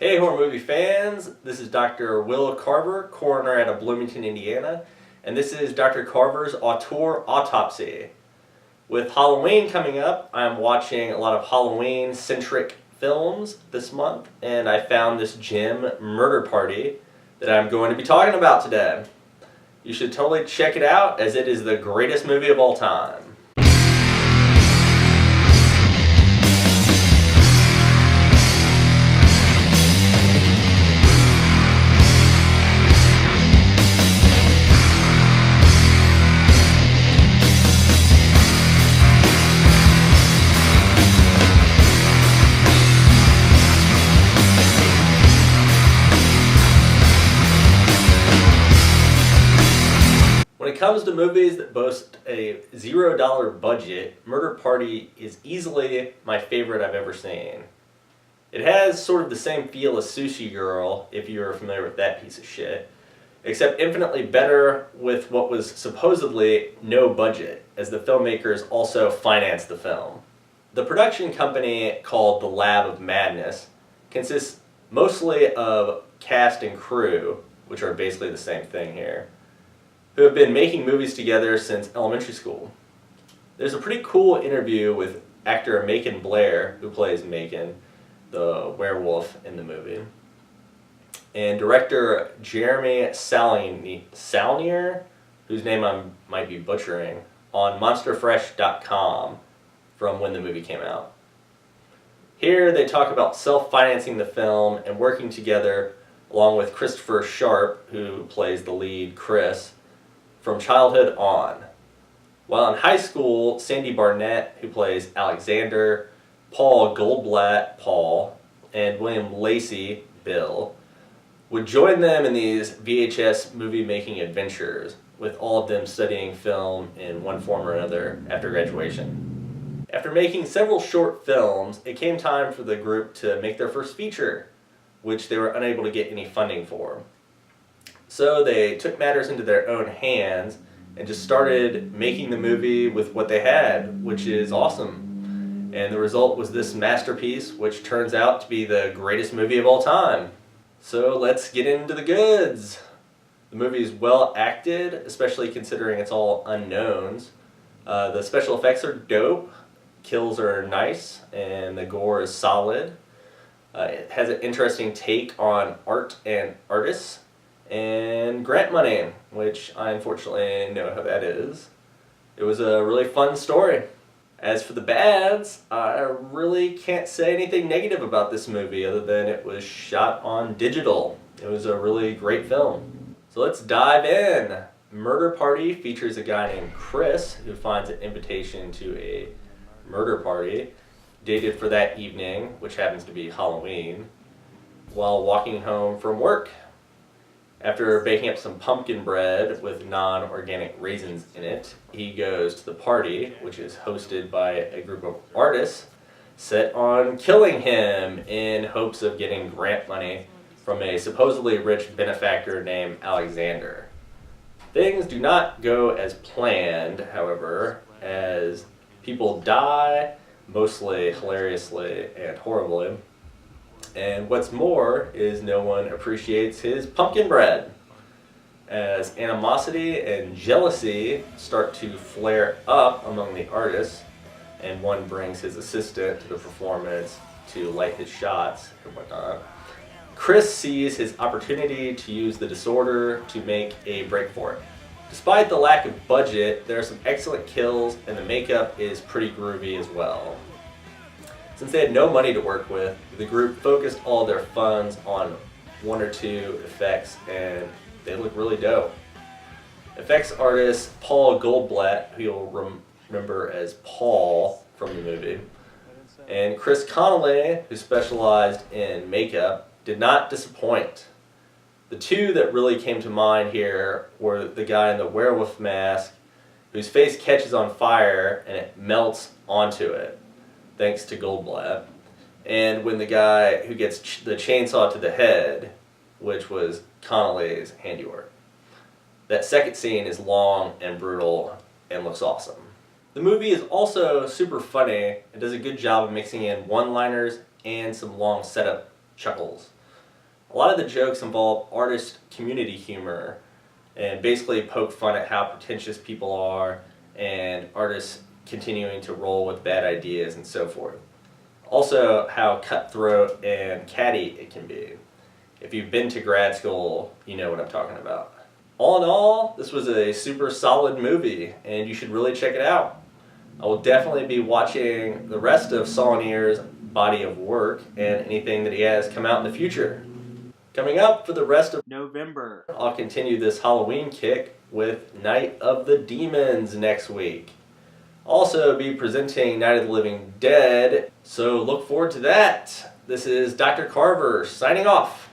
Hey horror movie fans, this is Dr. Will Carver, coroner out of Bloomington, Indiana, and this is Dr. Carver's Auteur Autopsy. With Halloween coming up, I'm watching a lot of Halloween-centric films this month, and I found this gem, Murder Party, that I'm going to be talking about today. You should totally check it out, as it is the greatest movie of all time. When it comes to movies that boast a $0 budget, Murder Party is easily my favorite I've ever seen. It has sort of the same feel as Sushi Girl, if you're familiar with that piece of shit, except infinitely better with what was supposedly no budget, as the filmmakers also financed the film. The production company, called The Lab of Madness, consists mostly of cast and crew, which are basically the same thing here, who have been making movies together since elementary school. There's a pretty cool interview with actor Macon Blair, who plays Macon, the werewolf in the movie, and director Jeremy Saulnier, whose name I might be butchering, on monsterfresh.com from when the movie came out. Here they talk about self-financing the film and working together along with Christopher Sharp, who plays the lead Chris, from childhood on. While in high school, Sandy Barnett, who plays Alexander, Paul Goldblatt, Paul, and William Lacey, Bill, would join them in these VHS movie-making adventures, with all of them studying film in one form or another after graduation. After making several short films, it came time for the group to make their first feature, which they were unable to get any funding for. So they took matters into their own hands and just started making the movie with what they had, which is awesome. And the result was this masterpiece, which turns out to be the greatest movie of all time. So let's get into the goods. The movie is well acted, especially considering it's all unknowns. The special effects are dope, kills are nice, and the gore is solid. It has an interesting take on art and artists, and grant money, which I unfortunately know how that is. It was a really fun story. As for the bads, I really can't say anything negative about this movie other than it was shot on digital. It was a really great film. So let's dive in. Murder Party features a guy named Chris who finds an invitation to a murder party dated for that evening, which happens to be Halloween, while walking home from work. After baking up some pumpkin bread with non-organic raisins in it, he goes to the party, which is hosted by a group of artists set on killing him in hopes of getting grant money from a supposedly rich benefactor named Alexander. Things do not go as planned, however, as people die, mostly hilariously and horribly. And what's more is no one appreciates his pumpkin bread, as animosity and jealousy start to flare up among the artists, and one brings his assistant to the performance to light his shots and whatnot. Chris sees his opportunity to use the disorder to make a break for it. Despite the lack of budget, there are some excellent kills, and the makeup is pretty groovy as well. Since they had no money to work with, the group focused all their funds on one or two effects, and they look really dope. Effects artist Paul Goldblatt, who you'll remember as Paul from the movie, and Chris Connolly, who specialized in makeup, did not disappoint. The two that really came to mind here were the guy in the werewolf mask, whose face catches on fire and it melts onto it, thanks to Goldblatt, and when the guy who gets the chainsaw to the head, which was Connolly's handiwork. That second scene is long and brutal and looks awesome. The movie is also super funny and does a good job of mixing in one-liners and some long setup chuckles. A lot of the jokes involve artist community humor and basically poke fun at how pretentious people are and artists continuing to roll with bad ideas and so forth. Also, how cutthroat and catty it can be. If you've been to grad school, you know what I'm talking about. All in all, this was a super solid movie, and you should really check it out. I will definitely be watching the rest of Saulinier's body of work and anything that he has come out in the future. Coming up for the rest of November, I'll continue this Halloween kick with Night of the Demons next week. Also be presenting Night of the Living Dead, so look forward to that. This is Dr. Carver signing off.